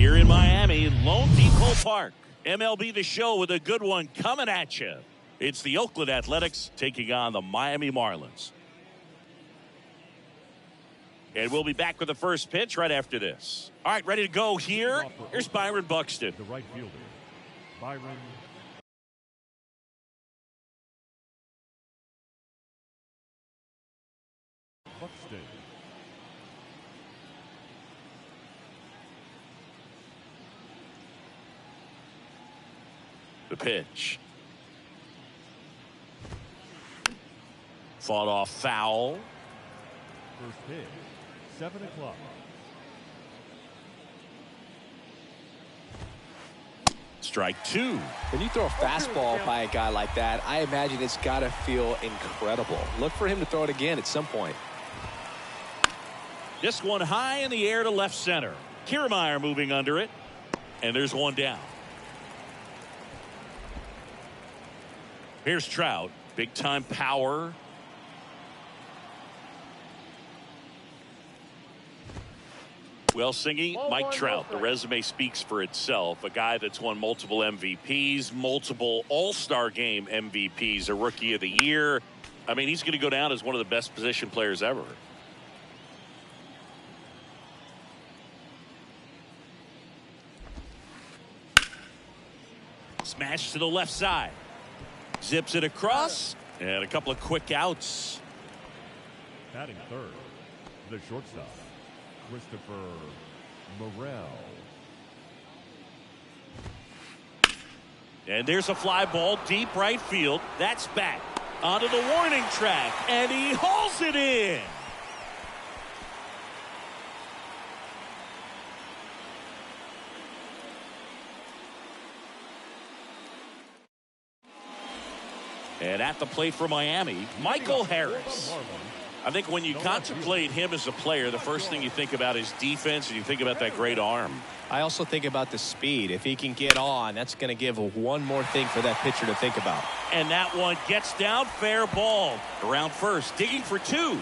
Here in Miami, Lone Depot Park. MLB The Show with a good one coming at you. It's the Oakland Athletics taking on the Miami Marlins. And we'll be back with the first pitch right after this. All right, ready to go here. Here's Byron Buxton. The right fielder, Byron Buxton. The pitch. Fought off foul. First pitch, 7 o'clock. Strike two. When you throw a fastball by a guy like that, I imagine it's got to feel incredible. Look for him to throw it again at some point. This one high in the air to left center. Kiermaier moving under it. And there's one down. Here's Trout. Big time power. Well, Singy, Mike Trout, the resume speaks for itself. A guy that's won multiple MVPs, multiple All-Star Game MVPs, a Rookie of the Year. I mean, he's going to go down as one of the best position players ever. Smash to the left side. Zips it across, and a couple of quick outs. Batting third, the shortstop, Christopher Morel. And there's a fly ball deep right field. That's back onto the warning track, and he hauls it in. And at the plate for Miami, Michael Harris. I think when you contemplate him as a player, the first thing you think about is defense, and you think about that great arm. I also think about the speed. If he can get on, that's going to give one more thing for that pitcher to think about. And that one gets down, fair ball. Around first, digging for two.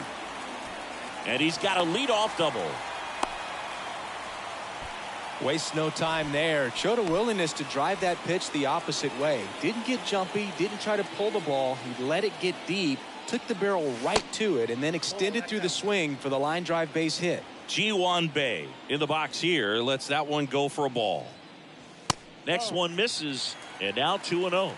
And he's got a leadoff double. Wastes no time there. Showed a willingness to drive that pitch the opposite way. Didn't get jumpy, didn't try to pull the ball. He let it get deep, took the barrel right to it, and then extended through the swing for the line drive base hit. Ji-Hwan Bae in the box here. Lets that one go for a ball. Next one misses, and now 2-0.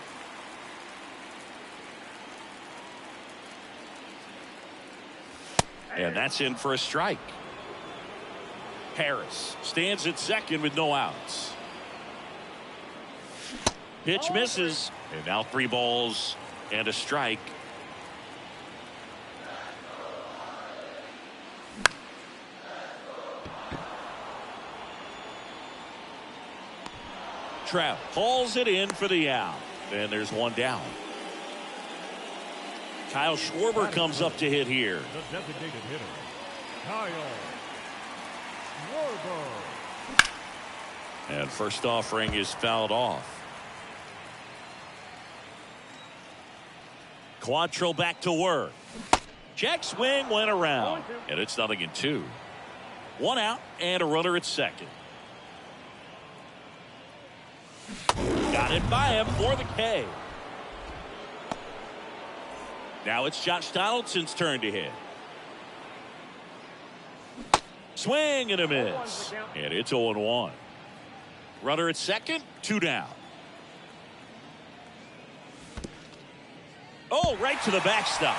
And that's in for a strike. Harris stands at second with no outs. Pitch misses, and now 3 balls and a strike. Trout hauls it in for the out. And there's one down. Kyle Schwarber comes up to hit here. The designated hitter, Kyle Schwarber. And first offering is fouled off. Quantrill back to work. Check swing went around. And it's 0-2. 1 out and a runner at second. Got it by him for the K. Now it's Josh Donaldson's turn to hit. Swing and a miss. And it's 0-1. Runner at second, 2 down. Oh, right to the backstop.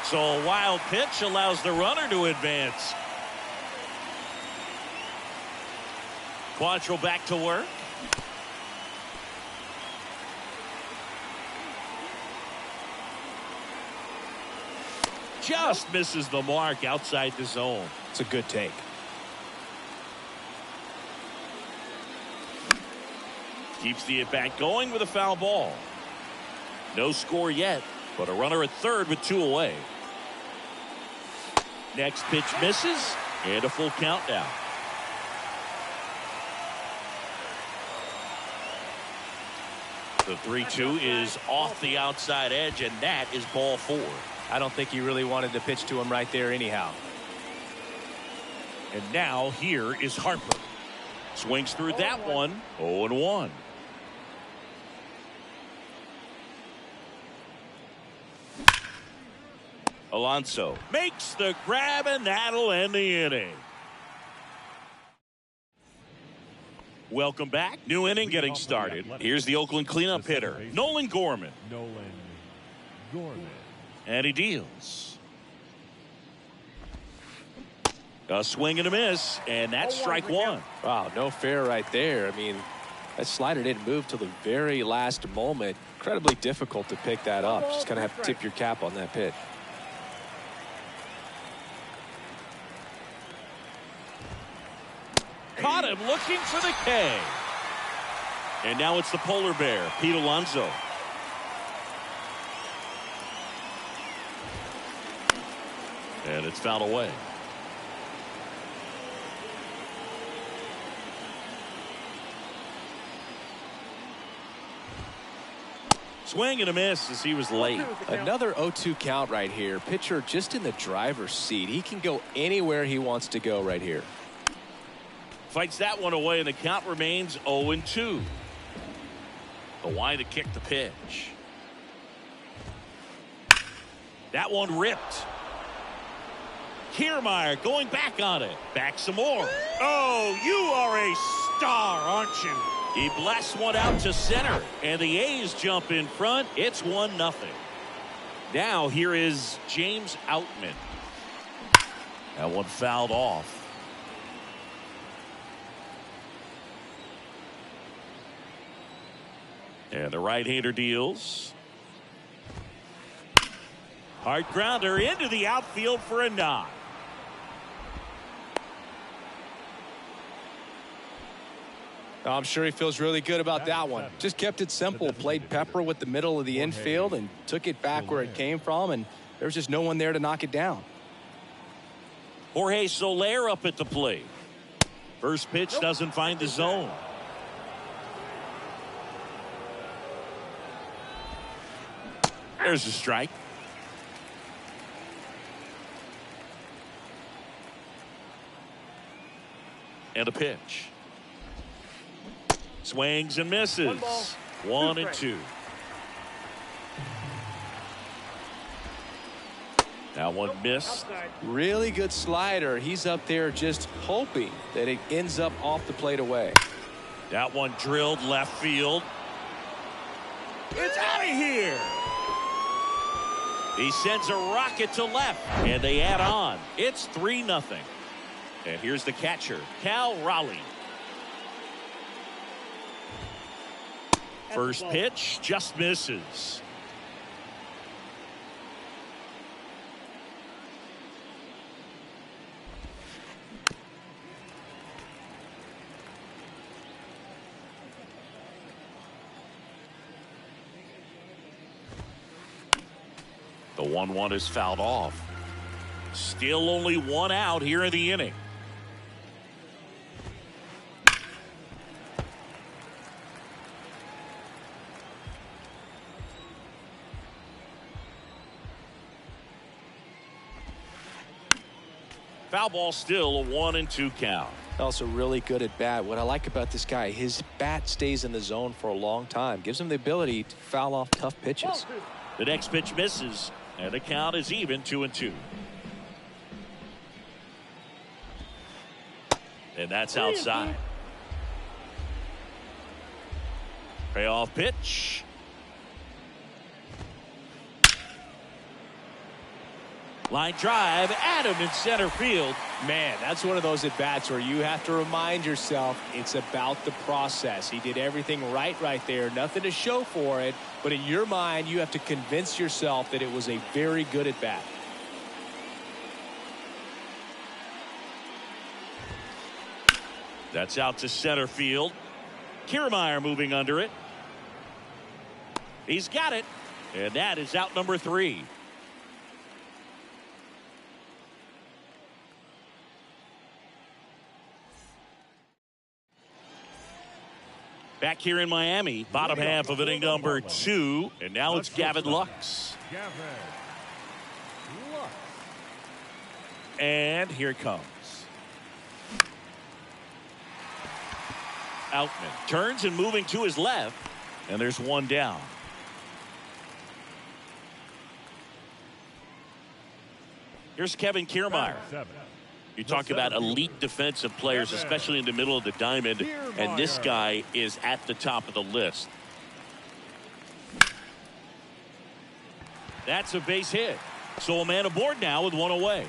So a wild pitch allows the runner to advance. Quantrill back to work. Just misses the mark outside the zone. It's a good take. Keeps the at-bat going with a foul ball. No score yet, but a runner at third with 2 away. Next pitch misses, and a full count now. The 3-2 is off the outside edge, and that is ball 4. I don't think he really wanted to pitch to him right there anyhow. And now here is Harper. Swings through that one. 0-1. Alonso makes the grab, and that'll end the inning. Welcome back. New inning getting started. Here's the Oakland cleanup hitter, Nolan Gorman. And he deals. A swing and a miss, and that's strike one. Wow, no fair right there. I mean, that slider didn't move till the very last moment. Incredibly difficult to pick that up. Just kind of have to tip your cap on that pitch. Caught him looking for the K. And now it's the polar bear, Pete Alonso. And it's fouled away. Swing and a miss as he was late. Another 0-2 count right here. Pitcher just in the driver's seat. He can go anywhere he wants to go right here. Fights that one away, and the count remains 0-2. Kawhi to kick the pitch. That one ripped. Kiermaier going back on it. Back some more. Oh, you are a star, aren't you? He blasts one out to center, and the A's jump in front. It's 1-0. Now here is James Outman. That one fouled off. And the right-hander deals. Hard grounder into the outfield for a knock. I'm sure he feels really good about that one. Just kept it simple. Played pepper with the middle of the infield and took it back where it came from, and there was just no one there to knock it down. Jorge Soler up at the plate. First pitch doesn't find the zone. There's a strike. And a pitch. Swings and misses. 1-2. That one missed. Really good slider. He's up there just hoping that it ends up off the plate away. That one drilled left field. It's out of here. He sends a rocket to left, and they add on. It's 3-0. And here's the catcher, Cal Raleigh. First pitch just misses. The 1-1 is fouled off. Still only one out here in the inning. Foul ball, still a 1-2 count. Also really good at bat. What I like about this guy, his bat stays in the zone for a long time. Gives him the ability to foul off tough pitches. The next pitch misses, and the count is even 2-2. And that's outside. Payoff pitch. Line drive, Adam in center field. Man, that's one of those at-bats where you have to remind yourself it's about the process. He did everything right there. Nothing to show for it. But in your mind, you have to convince yourself that it was a very good at-bat. That's out to center field. Kiermaier moving under it. He's got it. And that is out number 3. Back here in Miami, bottom half of inning number 2, and now it's Gavin Lux. And here it comes. Outman turns and moving to his left, and there's one down. Here's Kevin Kiermaier. You talk about elite defensive players, especially in the middle of the diamond, and this guy is at the top of the list. That's a base hit. So a man aboard now with one away.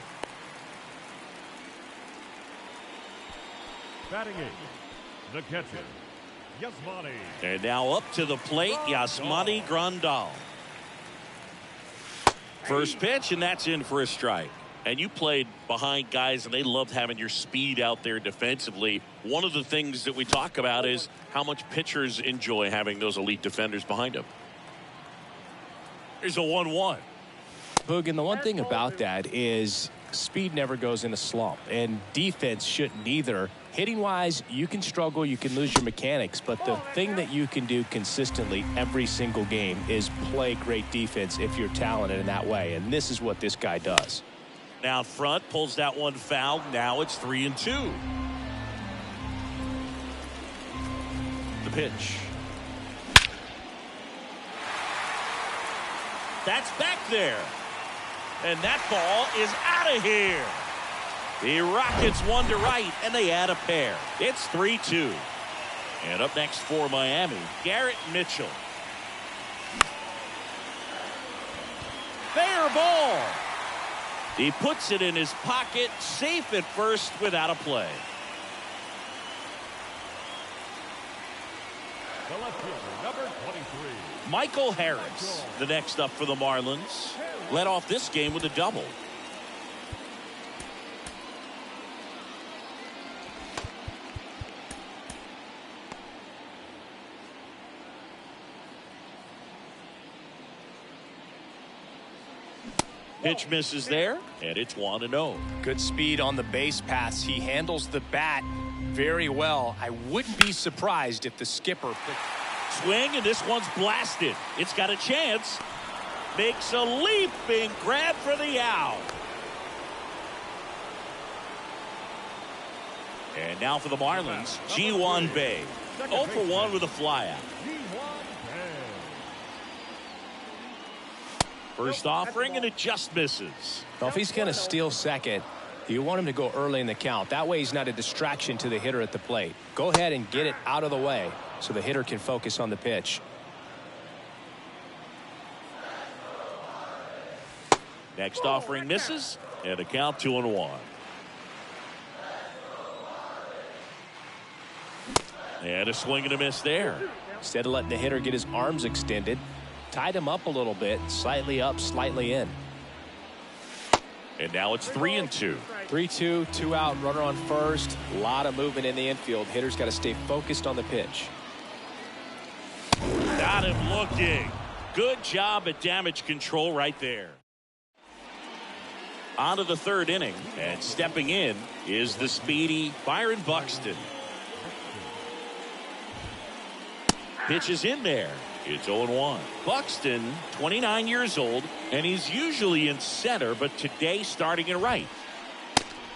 Batting eighth, the catcher, Yasmani. And now up to the plate, Yasmani Grandal. First pitch, and that's in for a strike. And you played behind guys, and they loved having your speed out there defensively. One of the things that we talk about is how much pitchers enjoy having those elite defenders behind them. Here's a 1-1. Boog, and the one thing about that is speed never goes in a slump, and defense shouldn't either. Hitting-wise, you can struggle, you can lose your mechanics, but the thing that you can do consistently every single game is play great defense if you're talented in that way, and this is what this guy does. Now front, pulls that one foul. Now it's 3-2. The pitch. That's back there. And that ball is out of here. The Rockets one to right, and they add a pair. It's 3-2. And up next for Miami, Garrett Mitchell. Fair ball. He puts it in his pocket, safe at first without a play. The left fielder, number 23. Michael Harris, the next up for the Marlins, led off this game with a double. Pitch misses there, and it's 1-0. Good speed on the base pass. He handles the bat very well. I wouldn't be surprised if the skipper Swing, and this one's blasted. It's got a chance. Makes a leaping grab for the out. And now for the Marlins, Ji-Hwan Bae. 0 for 1 with a flyout. First offering, and it just misses. Well, if he's going to steal second, you want him to go early in the count. That way he's not a distraction to the hitter at the plate. Go ahead and get it out of the way so the hitter can focus on the pitch. Next offering misses, and a count 2-1. And a swing and a miss there. Instead of letting the hitter get his arms extended, tied him up a little bit, slightly up, slightly in. And now it's 3-2. 3-2, 2 out, runner on first. A lot of movement in the infield. Hitter's got to stay focused on the pitch. Got him looking. Good job at damage control right there. On to the third inning, and stepping in is the speedy Byron Buxton. Pitch is in there. It's 0-1. Buxton, 29 years old, and he's usually in center, but today starting in right.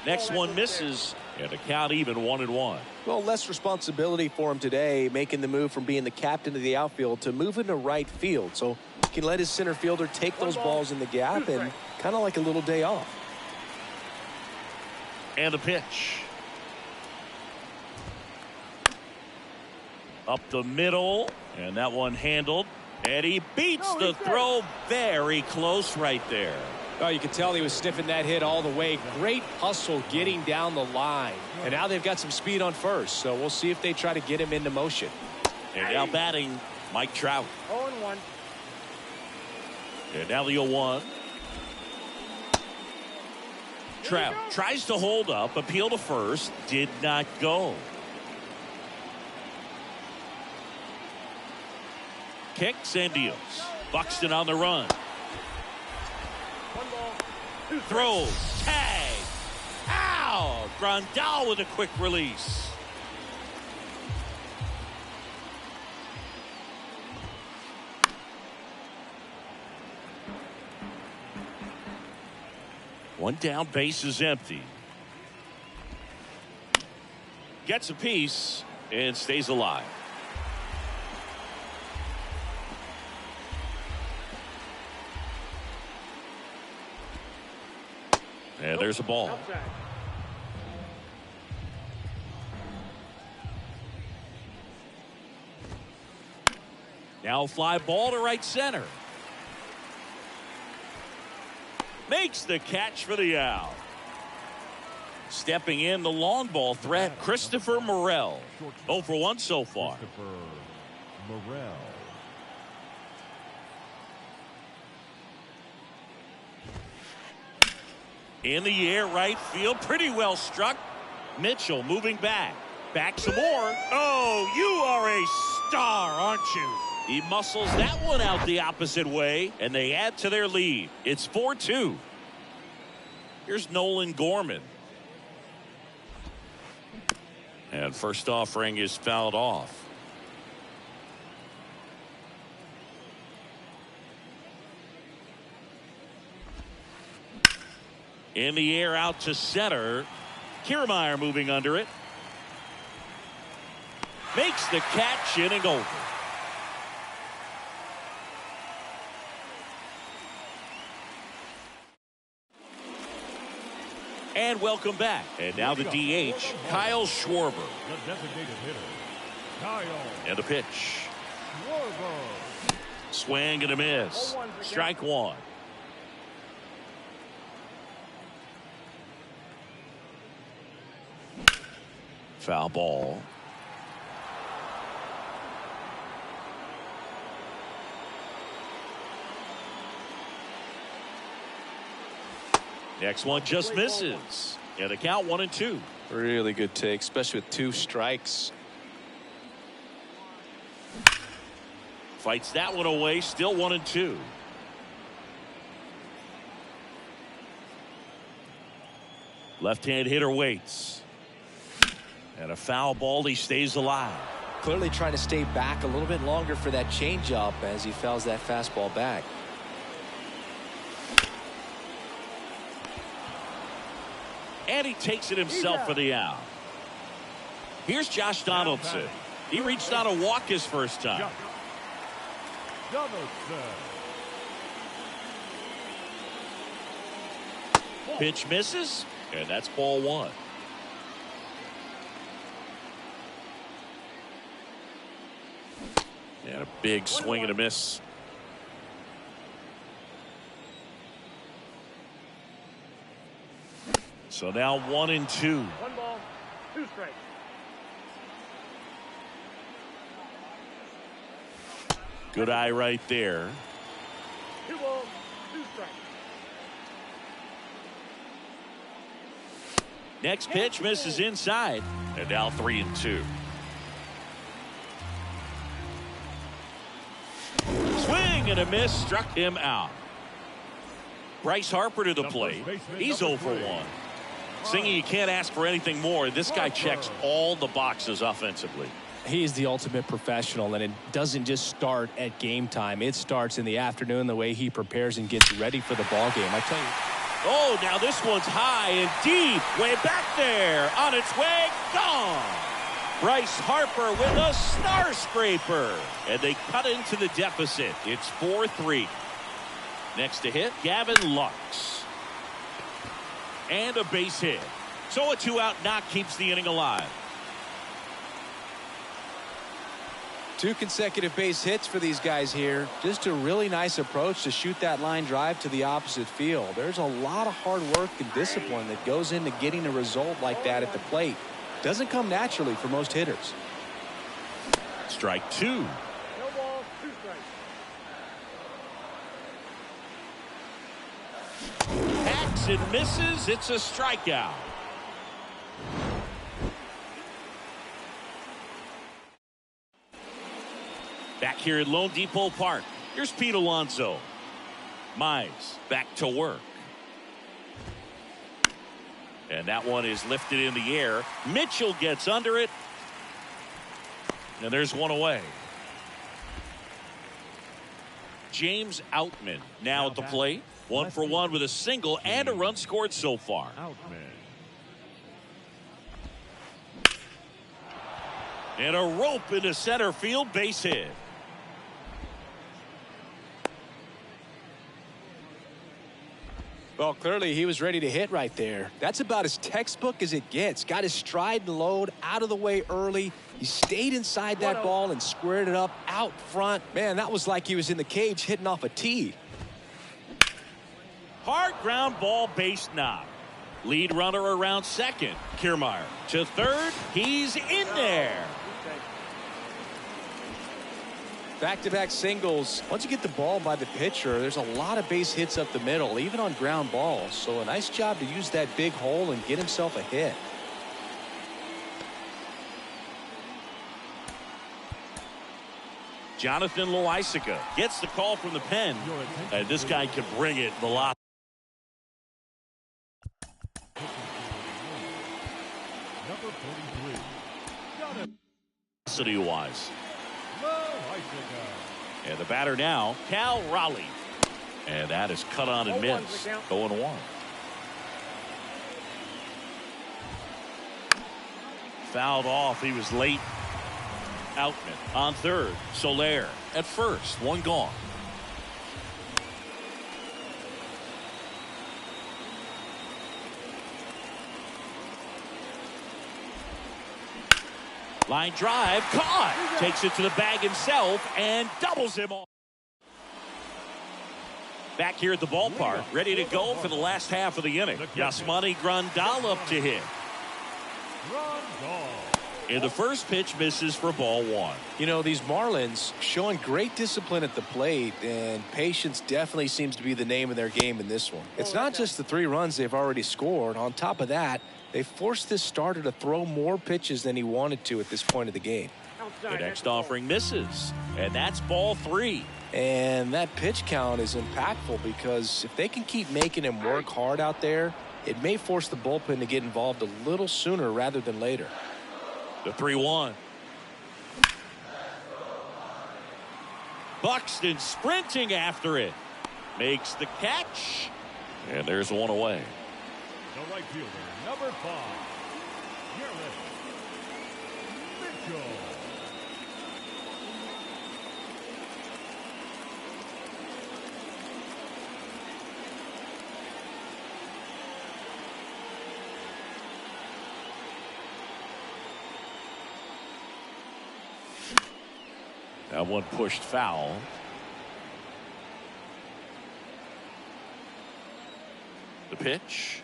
Next one misses, and the count even 1-1. Well, less responsibility for him today, making the move from being the captain of the outfield to moving to right field. So he can let his center fielder take those balls in the gap and kind of like a little day off. And the pitch. Up the middle, and that one handled, and he beats the throw very close right there. Oh, you can tell he was sniffing that hit all the way. Great hustle getting down the line. And now they've got some speed on first, so we'll see if they try to get him into motion. And now batting, Mike Trout. 0-1. And now the 0-1. Trout tries to hold up, appeal to first, did not go. Kicks and deals. Buxton on the run. Throws. Tag. Ow! Grandal with a quick release. One down, base is empty. Gets a piece, and stays alive. And there's a ball. Now fly ball to right center. Makes the catch for the out. Stepping in the long ball threat, Christopher Morel. 0 for 1 so far. Christopher Morel. In the air, right field, pretty well struck. Mitchell moving back. Back some more. Oh, you are a star, aren't you? He muscles that one out the opposite way, and they add to their lead. It's 4-2. Here's Nolan Gorman. And first offering is fouled off. In the air out to center. Kiermaier moving under it. Makes the catch, inning over. And welcome back. And now the DH, Kyle Schwarber. The designated hitter, Kyle. And a pitch. Schwarber. Swing and a miss. Strike one. Foul ball. Next one just misses. And the count 1-2. Really good take, especially with 2 strikes. Fights that one away. Still 1-2. Left-hand hitter waits. And a foul ball. He stays alive. Clearly trying to stay back a little bit longer for that changeup as he fouls that fastball back. And he takes it himself for the out. Here's Josh Donaldson. He reached on a walk his first time. Donaldson. Pitch misses, and that's ball one. And a big swing and a miss. So now 1-2. 1 ball, 2 strikes. Good eye right there. 2 balls, 2 strikes. Next pitch misses inside. And now 3-2. Swing and a miss, struck him out. Bryce Harper to the plate. He's 0 for 1. Singy, you can't ask for anything more. This guy checks all the boxes offensively. He's the ultimate professional, and it doesn't just start at game time. It starts in the afternoon, the way he prepares and gets ready for the ball game. I tell you. Oh, now this one's high and deep. Way back there. On its way. Gone. Bryce Harper with a star scraper. And they cut into the deficit. It's 4-3. Next to hit, Gavin Lux. And a base hit. So a 2-out knock keeps the inning alive. 2 consecutive base hits for these guys here. Just a really nice approach to shoot that line drive to the opposite field. There's a lot of hard work and discipline that goes into getting a result like that at the plate. Doesn't come naturally for most hitters. Strike 2. No balls, 2 strikes. Hacks and misses. It's a strikeout. Back here at Lone Depot Park. Here's Pete Alonso. Mize back to work. And that one is lifted in the air. Mitchell gets under it. And there's one away. James Outman now at the plate. 1 for 1 with a single and a run scored so far. Outman. And a rope into center field, base hit. Well, clearly he was ready to hit right there. That's about as textbook as it gets. Got his stride and load out of the way early. He stayed inside that ball and squared it up out front. Man, that was like he was in the cage hitting off a tee. Hard ground ball, base knock. Lead runner around second. Kiermaier to third. He's in there. Back-to-back singles. Once you get the ball by the pitcher, there's a lot of base hits up the middle, even on ground balls. So a nice job to use that big hole and get himself a hit. Jonathan Loaisiga gets the call from the pen. And this guy can bring it velocity. Number 43. Velocity-wise. Loaisiga. And the batter now, Cal Raleigh. And that is cut on and missed. 0-1. Fouled off. He was late. Outman on third. Soler at first. One gone. Line drive, caught. Takes it to the bag himself and doubles him off. Back here at the ballpark, ready to go for the last half of the inning. Yasmani Grandal up to hit. And the first pitch misses for ball one. You know, these Marlins showing great discipline at the plate, and patience definitely seems to be the name of their game in this one. It's not just the 3 runs they've already scored. On top of that, they forced this starter to throw more pitches than he wanted to at this point of the game. The next offering misses, and that's ball 3. And that pitch count is impactful because if they can keep making him work hard out there, it may force the bullpen to get involved a little sooner rather than later. The 3-1. Buxton sprinting after it. Makes the catch. And there's one away. The right fielder, number 5. Mitchell. That one pushed foul. The pitch.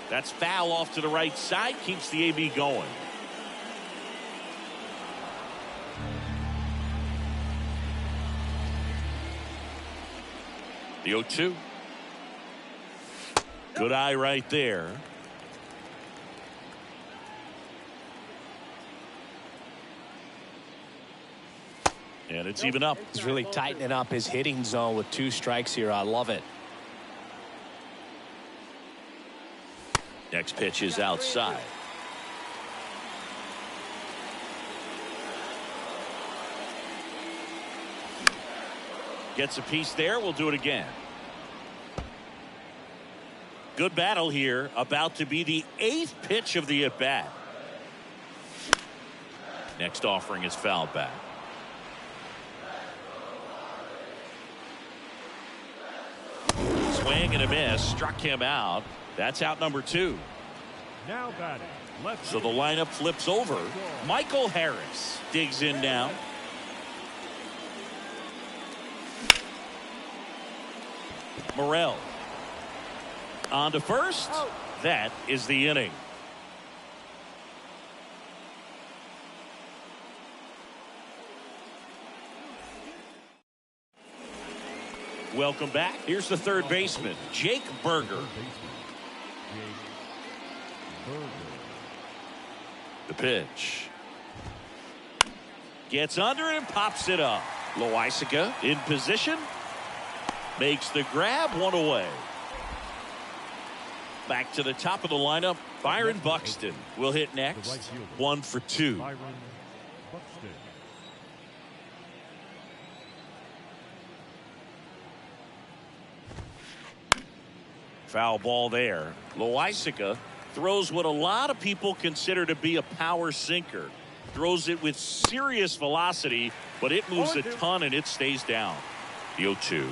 That's foul off to the right side. Keeps the AB going. The 0-2. Good eye right there. And it's even up. He's really tightening up his hitting zone with 2 strikes here. I love it. Next pitch is outside. Gets a piece there. We'll do it again. Good battle here. About to be the 8th pitch of the at-bat. Next offering is fouled back. Swing and a miss. Struck him out. That's out number 2. Now batting. Left. So the lineup flips over. Michael Harris digs in now. Morel on to first. That is the inning. Welcome back. Here's the third baseman, Jake Berger. The pitch. Gets under it and pops it up. Loaisiga in position. Makes the grab, one away. Back to the top of the lineup. Byron Buxton will hit next. 1 for 2. Byron Buxton. Foul ball there. Loisaga throws what a lot of people consider to be a power sinker. Throws it with serious velocity, but it moves a ton and it stays down. The 0-2.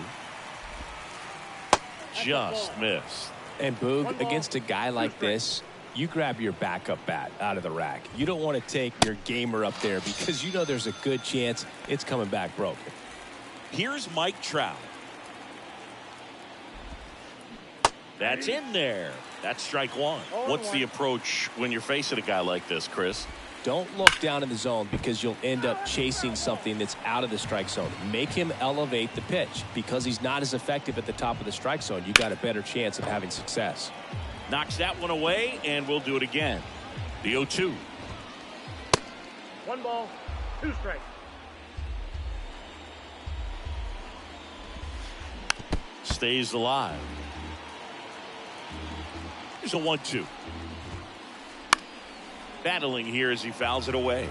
Just missed. And Boog, against a guy like this, you grab your backup bat out of the rack. You don't want to take your gamer up there because you know there's a good chance it's coming back broken. Here's Mike Trout. That's in there. That's strike one. What's the approach when you're facing a guy like this, Chris? Don't look down in the zone because you'll end up chasing something that's out of the strike zone. Make him elevate the pitch. Because he's not as effective at the top of the strike zone, you got a better chance of having success. Knocks that one away, and we'll do it again. The 0-2. 1 ball, 2 strikes. Stays alive. Here's a 1-2. Battling here as he fouls it away.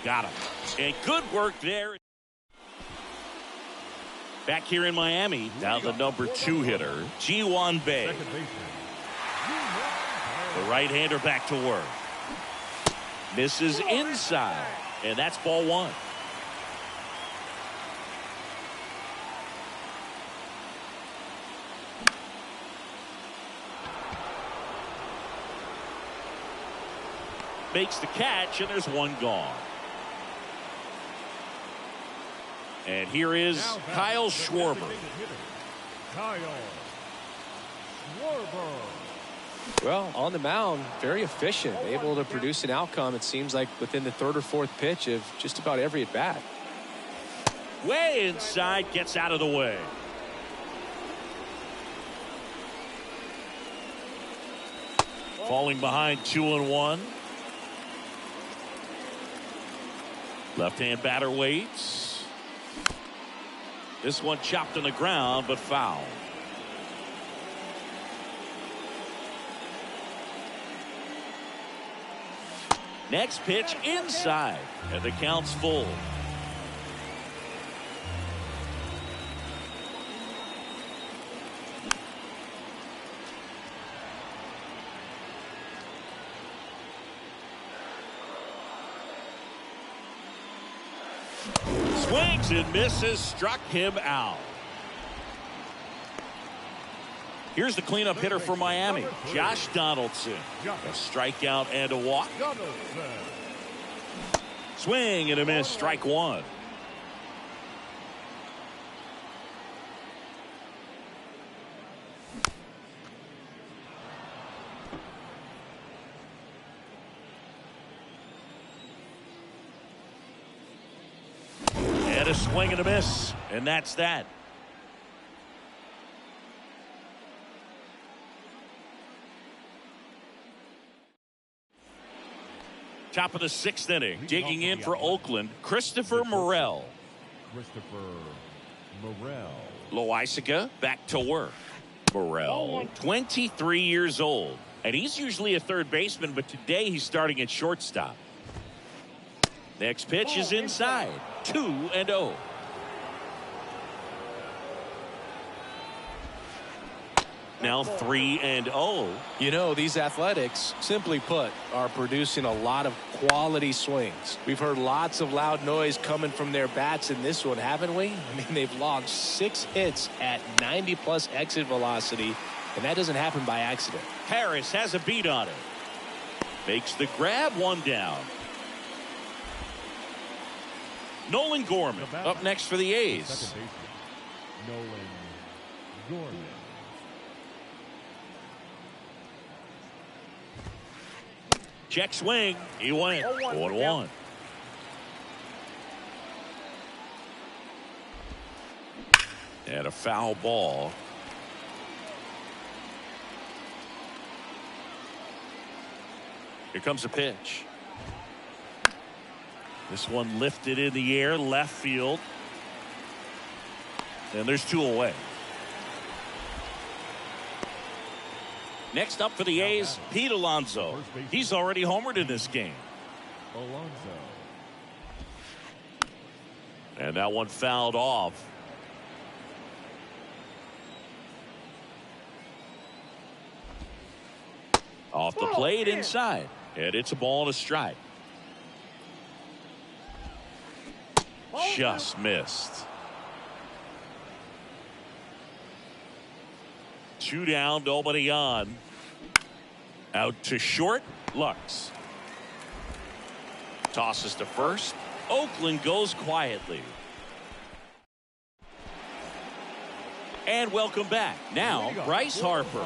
Got him. And good work there. Back here in Miami, now the number 2 hitter, Ji-Hwan Bae. The right-hander back to work. Misses inside, and that's ball 1. Makes the catch, and there's 1 gone. And here is Kyle Schwarber. Kyle Schwarber. Well, on the mound, very efficient, able to produce an outcome, it seems like, within the 3rd or 4th pitch of just about every at-bat. Way inside, gets out of the way. Falling behind 2-1. Left-hand batter waits. This one chopped on the ground, but foul. Next pitch inside, and the count's full. Swings and misses, struck him out. Here's the cleanup hitter for Miami, Josh Donaldson. A strikeout and a walk. Swing and a miss, strike 1. And a swing and a miss, and that's that. Top of the 6th inning, digging in for Oakland, Christopher Morel. Loisaga back to work. Morel, 23 years old, and he's usually a third baseman, but today he's starting at shortstop. Next pitch is inside, 2-0. Now 3-0. You know, these Athletics, simply put, are producing a lot of quality swings. We've heard lots of loud noise coming from their bats in this one, haven't we? I mean, they've logged 6 hits at 90+ exit velocity, and that doesn't happen by accident. Harris has a beat on it. Makes the grab, 1 down. Nolan Gorman up next for the A's. Nolan Gorman. Check swing. He went 1-1. And a foul ball. Here comes a pitch. This one lifted in the air, left field. And there's 2 away. Next up for the A's, Pete Alonso. He's already homered in this game. Alonso. And that one fouled off. Off the plate inside. And it's a ball and a strike. Just missed. 2 down, nobody on. Out to short, Lux. Tosses to first. Oakland goes quietly. And welcome back. Now, Bryce Harper.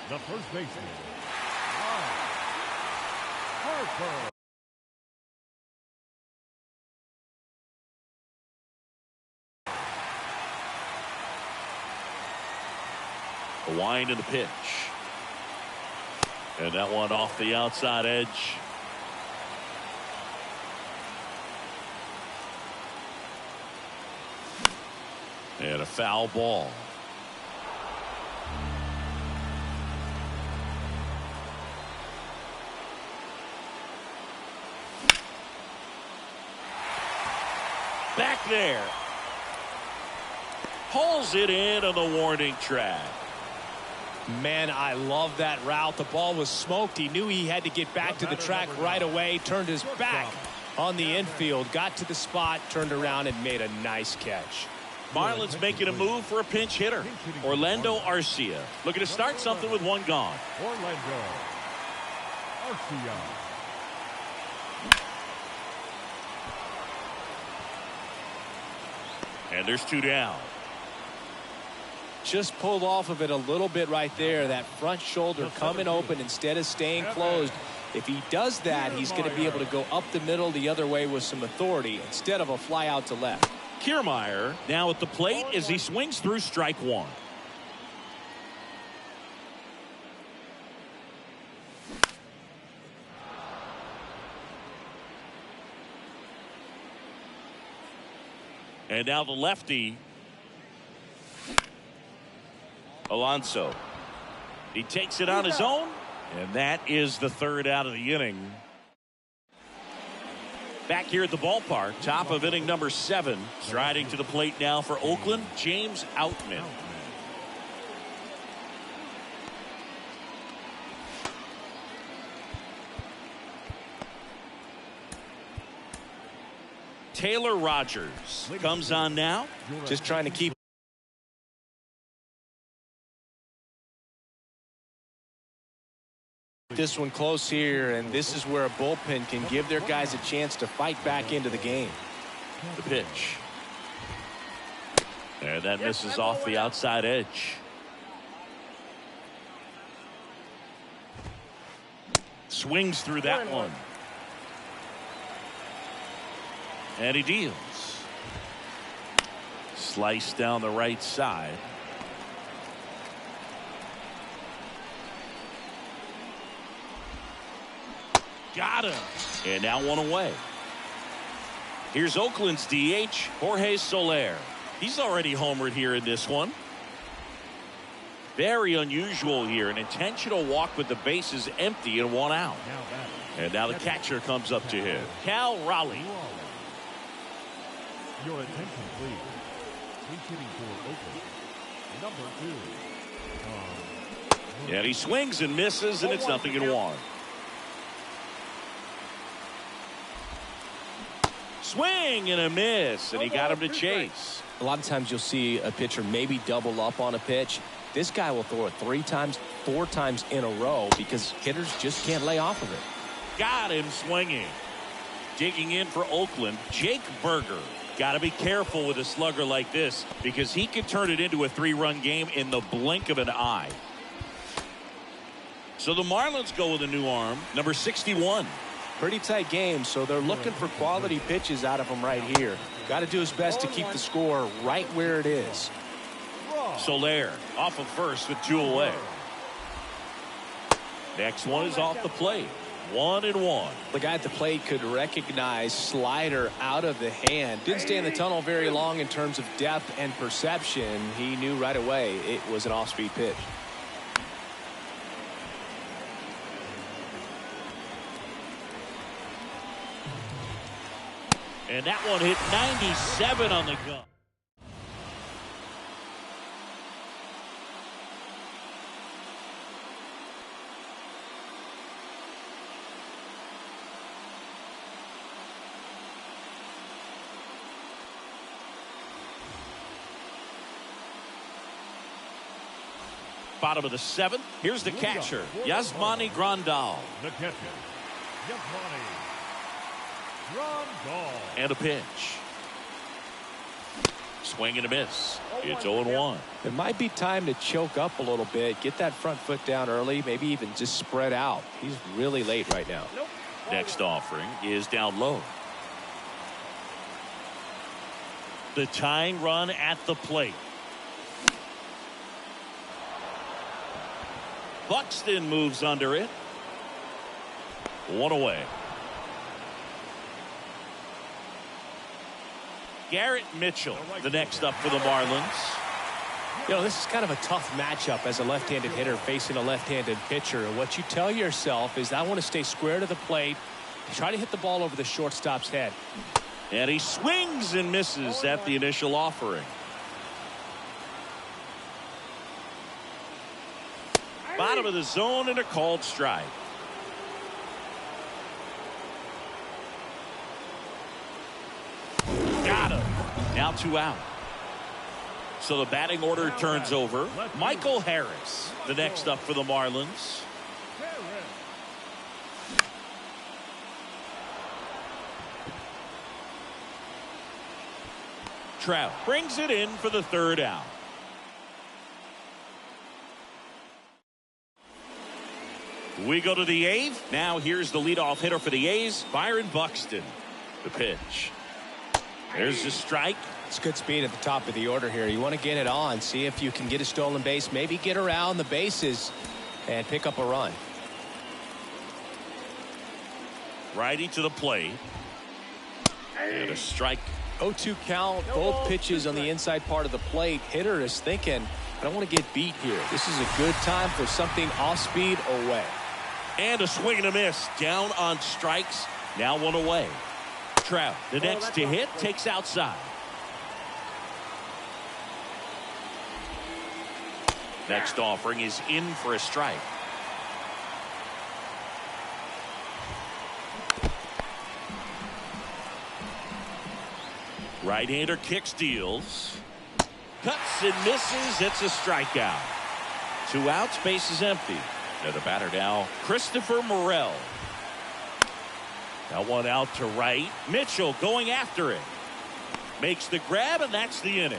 The first baseman, Harper. The wind and the pitch. And that one off the outside edge. And a foul ball. Back there. Hauls it in on the warning track. Man, I love that route. The ball was smoked. He knew he had to get back to the track right away. Turned his back on the infield. Got to the spot. Turned around and made a nice catch. Marlins making a move for a pinch hitter. Orlando Arcia looking to start something with one gone. Orlando Arcia. And there's 2 down. Just pulled off of it a little bit right there. That front shoulder coming open instead of staying closed. If he does that, he's going to be able to go up the middle the other way with some authority instead of a fly out to left. Kiermaier now at the plate as he swings through strike one. And now the lefty, Alonso. He takes it on his own, and that is the 3rd out of the inning. Back here at the ballpark, top of inning number 7. Striding to the plate now for Oakland, James Outman. Taylor Rogers comes on now. Just trying to keep this one close here, and this is where a bullpen can give their guys a chance to fight back into the game. The pitch. And that misses off the outside edge. Swings through that one. And he deals. Slice down the right side. Got him. And now one away. Here's Oakland's DH, Jorge Soler. He's already homered here in this one. Very unusual here. An intentional walk with the bases empty and 1 out. And now the catcher comes up to him. Cal Raleigh. Your attention, please. He's hitting for Oakland. Number 2. And he swings and misses, and it's 0-1. Swing and a miss, and he got him to chase. A lot of times you'll see a pitcher maybe double up on a pitch. This guy will throw it 3 times, 4 times in a row because hitters just can't lay off of it. Got him swinging. Digging in for Oakland, Jake Berger. Got to be careful with a slugger like this because he could turn it into a 3-run game in the blink of an eye. So the Marlins go with a new arm, number 61. Pretty tight game, so they're looking for quality pitches out of him right here. Got to do his best to keep the score right where it is. Soler off of first with 2 away. Next one is off the plate. 1-1. The guy at the plate could recognize slider out of the hand. Didn't stay in the tunnel very long in terms of depth and perception. He knew right away it was an off-speed pitch. And that one hit 97 on the gun. Bottom of the 7th. Here's the catcher, Yasmani Grandal. The catcher, Yasmani Grandal. And a pitch. Swing and a miss. It's 0-1. It might be time to choke up a little bit, get that front foot down early, maybe even just spread out. He's really late right now. Next offering is down low. The tying run at the plate. Buxton moves under it. 1 away. Garrett Mitchell, the next up for the Marlins. You know, this is kind of a tough matchup as a left-handed hitter facing a left-handed pitcher. And what you tell yourself is, I want to stay square to the plate, try to hit the ball over the shortstop's head. And he swings and misses at the initial offering. Bottom of the zone and a called strike. Got him. Now 2 out. So the batting order turns over. Michael Harris, the next up for the Marlins. Trout brings it in for the 3rd out. We go to the 8th. Now here's the leadoff hitter for the A's, Byron Buxton. The pitch. There's the strike. It's good speed at the top of the order here. You want to get it on, see if you can get a stolen base, maybe get around the bases and pick up a run. Righty to the plate. And a strike. 0-2 count, both pitches on the inside part of the plate. Hitter is thinking, I don't want to get beat here. This is a good time for something off speed away. And a swing and a miss. Down on strikes. Now 1 away. Trout, the next to hit, takes outside. Next offering is in for a strike. Right-hander kicks, deals. Cuts and misses. It's a strikeout. 2 outs, base is empty. And the batter now, Christopher Morel. Now 1 out to right. Mitchell going after it. Makes the grab, and that's the inning.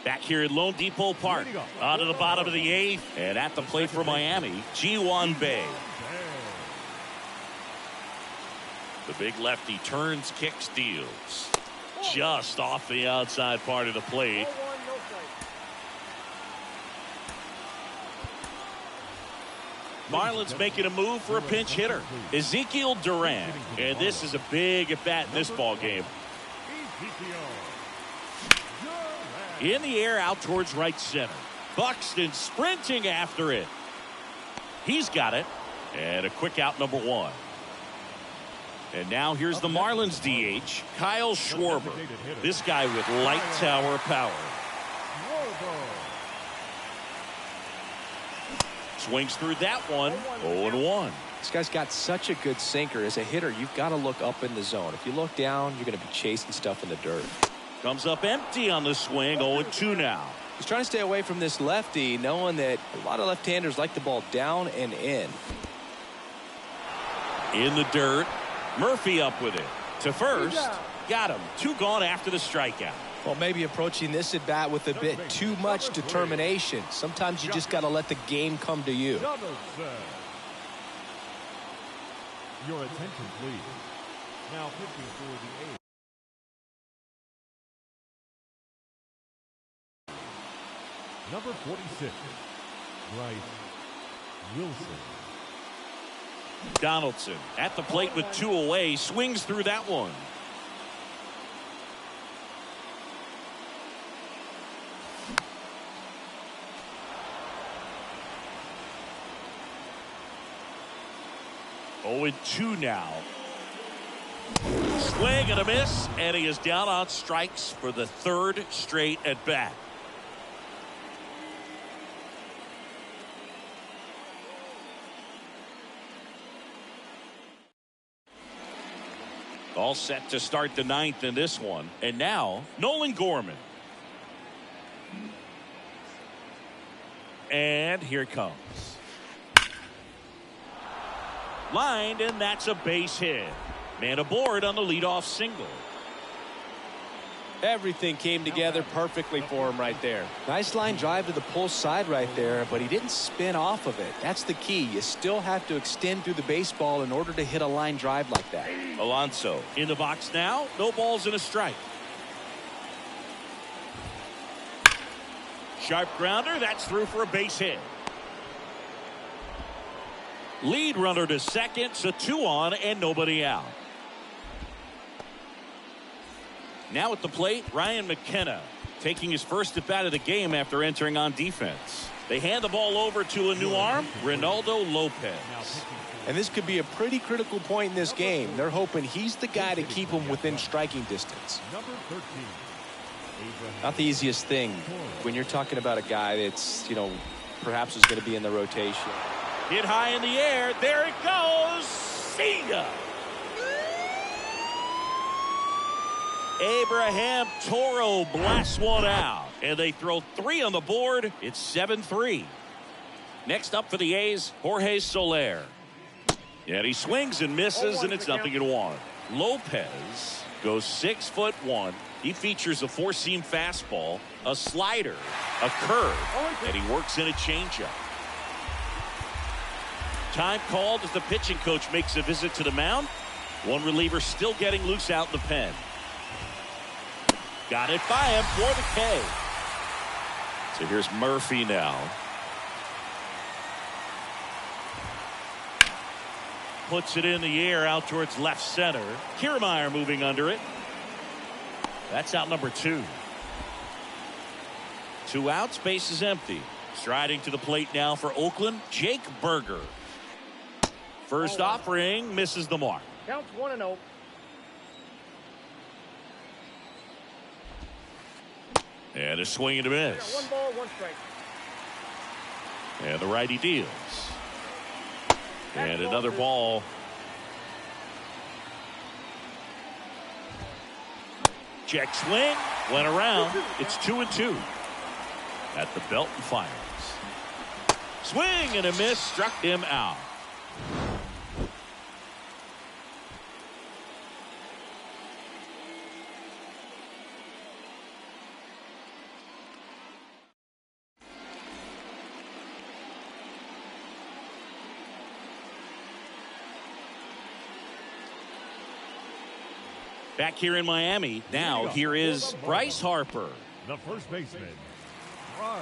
Back here at Lone Depot Park. On to the bottom of the 8th. And at the plate for Miami, Ji-Hwan Bae. The big lefty turns, kicks, deals. Just off the outside part of the plate. Marlins making a move for a pinch hitter, Ezekiel Duran. And this is a big at bat in this ball game. In the air out towards right center. Buxton sprinting after it. He's got it. And a quick out, number 1. And now here's the Marlins DH, Kyle Schwarber. This guy with light tower power. Swings through that one. 0-1. This guy's got such a good sinker. As a hitter, you've got to look up in the zone. If you look down, you're going to be chasing stuff in the dirt. Comes up empty on the swing. 0-2 now. He's trying to stay away from this lefty, knowing that a lot of left-handers like the ball down and in. In the dirt. Murphy up with it. To first. Got him. 2 gone after the strikeout. Well, maybe approaching this at bat with a bit too much determination. Sometimes you just got to let the game come to you. Your attention, please. Now pitching for the A's. Number 46, Bryce Wilson. Donaldson at the plate with 2 away. Swings through that one. Oh, and 2 now. Swing and a miss, and he is down on strikes for the 3rd straight at bat. All set to start the ninth in this one. And now, Nolan Gorman. And here it comes. Lined, and that's a base hit. Man aboard on the leadoff single. Everything came together perfectly for him right there. Nice line drive to the pull side right there, but he didn't spin off of it. That's the key. You still have to extend through the baseball in order to hit a line drive like that. Alonso in the box now. No balls and a strike. Sharp grounder. That's through for a base hit. Lead runner to second, so 2 on and nobody out. Now at the plate, Ryan McKenna taking his first at bat of the game after entering on defense. They hand the ball over to a new arm, Ronaldo Lopez. And this could be a pretty critical point in this game. They're hoping he's the guy to keep them within striking distance. Number 13. Not the easiest thing when you're talking about a guy that's, perhaps is going to be in the rotation. Hit high in the air. There it goes. See ya. Abraham Toro blasts one out. And they throw 3 on the board. It's 7-3. Next up for the A's, Jorge Soler. And he swings and misses, and it's 0-1. Lopez goes 6'1". He features a 4-seam fastball, a slider, a curve, and he works in a changeup. Time called as the pitching coach makes a visit to the mound. One reliever still getting loose out in the pen. Got it by him for the K. So here's Murphy now. Puts it in the air out towards left center. Kiermaier moving under it. That's out number 2. 2 outs, base is empty. Striding to the plate now for Oakland, Jake Berger. First offering misses the mark. Counts 1-0. And a swing and a miss. 1 ball, 1 strike. And the righty deals. And another ball. Check swing. Went around. It's 2-2. At the belt and fires. Swing and a miss. Struck him out. Back here in Miami, now here is Bryce Harper. The first baseman, Bryce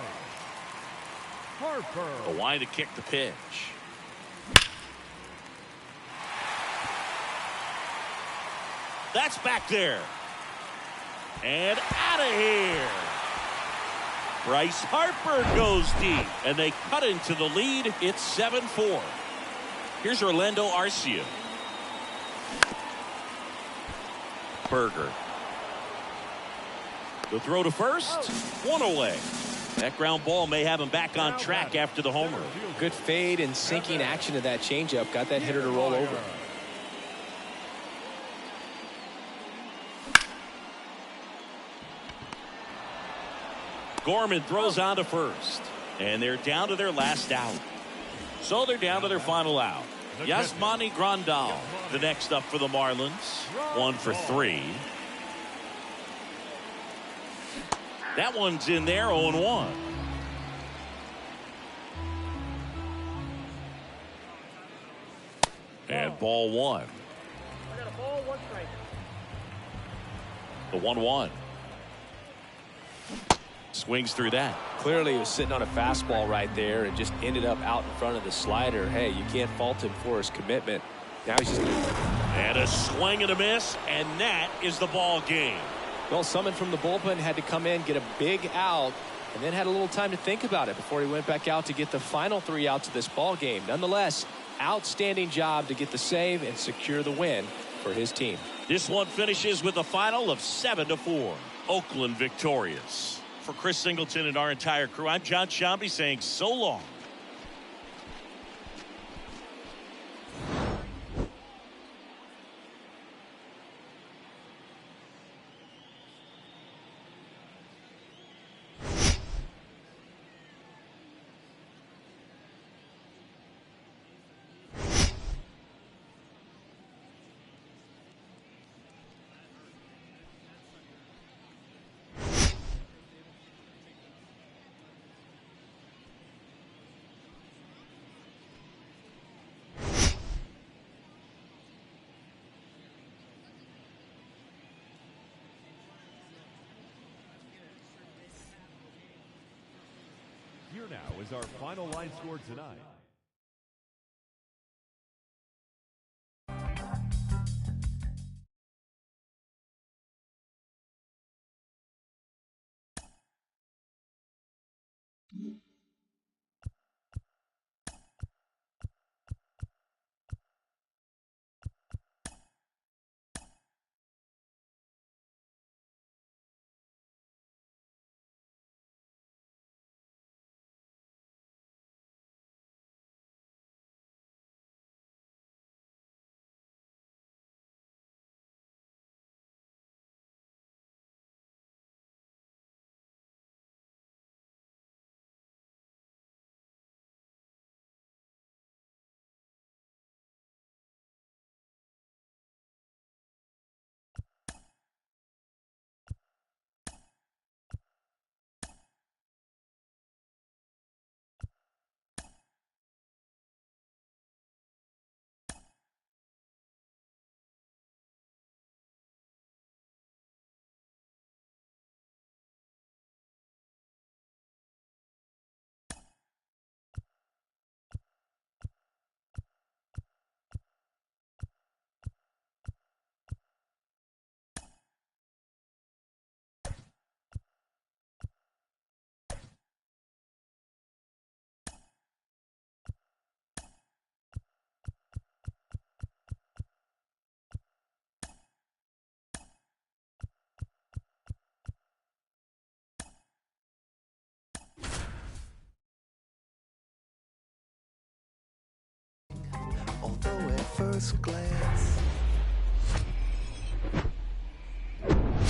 Harper. A line to kick the pitch. That's back there. And out of here. Bryce Harper goes deep, and they cut into the lead. It's 7-4. Here's Orlando Arcia. Berger. The throw to first. 1 away. That ground ball may have him back on track after the homer. Good fade and sinking action of that changeup. Got that hitter to roll over. Gorman throws on to first. And they're down to their last out. So they're down to their final out. Yasmani Grandal, the next up for the Marlins. 1 for 3. That one's in there, 0-1. And ball 1. I got a ball, 1 strike. The 1-1. Swings through that. Clearly he was sitting on a fastball right there and just ended up out in front of the slider. Hey, you can't fault him for his commitment. Now he's just... And a swing and a miss, and that is the ball game. Well, someone from the bullpen had to come in, get a big out, and then had a little time to think about it before he went back out to get the final 3 outs of this ball game. Nonetheless, outstanding job to get the save and secure the win for his team. This one finishes with a final of 7-4. Oakland victorious. For Chris Singleton and our entire crew, I'm John Shambi saying so long. Here now is our final line score tonight. Although at first glance.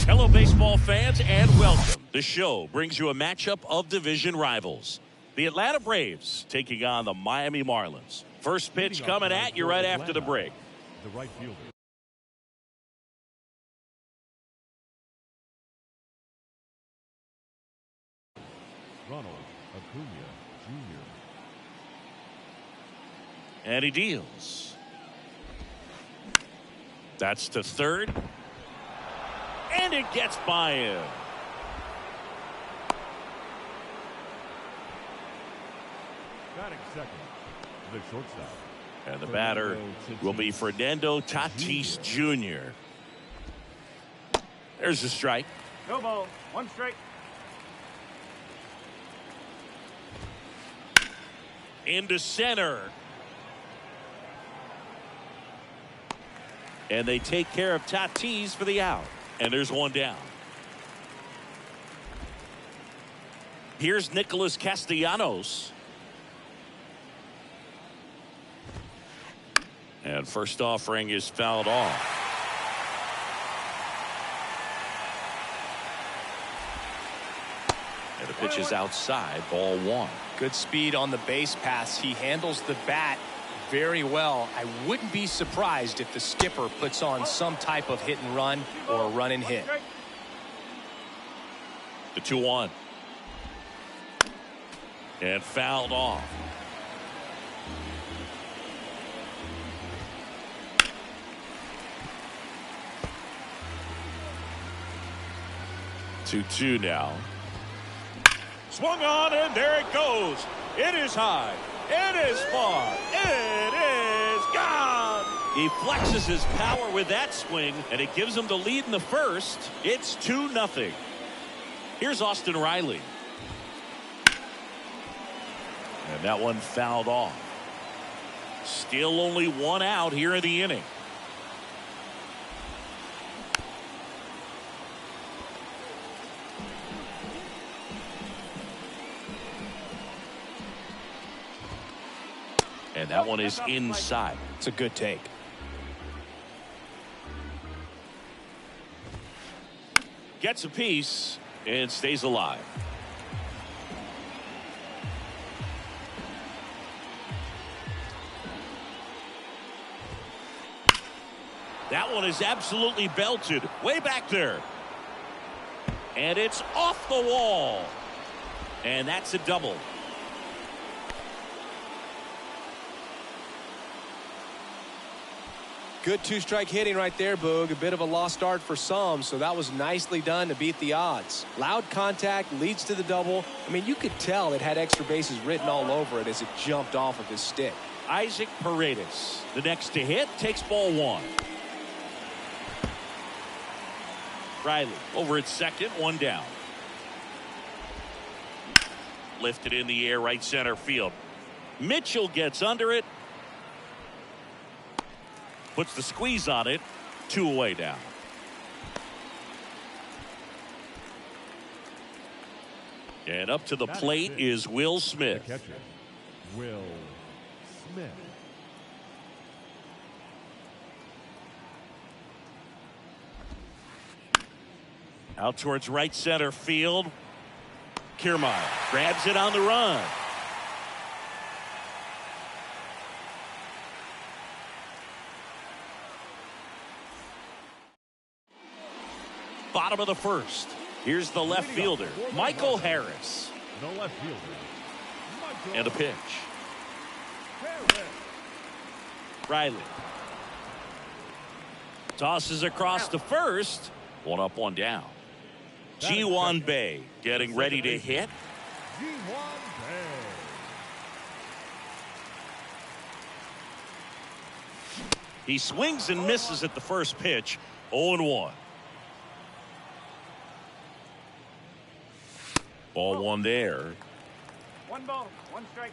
Hello, baseball fans, and welcome. The show brings you a matchup of division rivals. The Atlanta Braves taking on the Miami Marlins. First pitch coming at you right after the break. The right fielder. Ronald Acuna Jr. And he deals. That's to third. And it gets by him. Batting second, the shortstop. And the batter will be Fernando Tatis Jr. There's a strike. No ball. One strike. Into center. And they take care of Tatis for the out. And there's one down. Here's Nicholas Castellanos. And first offering is fouled off. And the pitch is outside, ball one. Good speed on the base pass. He handles the bat very well. I wouldn't be surprised if the skipper puts on some type of hit and run or a run and hit. The 2-1. And fouled off. Two now. Swung on, and there it goes. It is high. It is far. It is gone. He flexes his power with that swing, and it gives him the lead in the first. It's 2-0. Here's Austin Riley. And that one fouled off. Still only one out here in the inning. And that one is inside. It's a good take. Gets a piece and stays alive. That one is absolutely belted way back there. And it's off the wall. And that's a double. Good two-strike hitting right there, Boog. A bit of a lost start for some, so that was nicely done to beat the odds. Loud contact leads to the double. I mean, you could tell it had extra bases written all over it as it jumped off of his stick. Isaac Paredes, the next to hit, takes ball one. Riley over at second, one down. Lifted in the air, right center field. Mitchell gets under it. Puts the squeeze on it. 2 away now. And up to the plate is Will Smith. The catcher, Will Smith. Out towards right center field. Kiermaier grabs it on the run. Bottom of the first. Here's the left fielder, Michael Harris. The left fielder, Michael And a pitch. Harris. Riley tosses across to first. One up, one down. Ji-Hwan Bae getting ready to hit. Ji-Hwan Bae. He swings and misses at the first pitch. 0-1. Ball one there. 1 ball, 1 strike.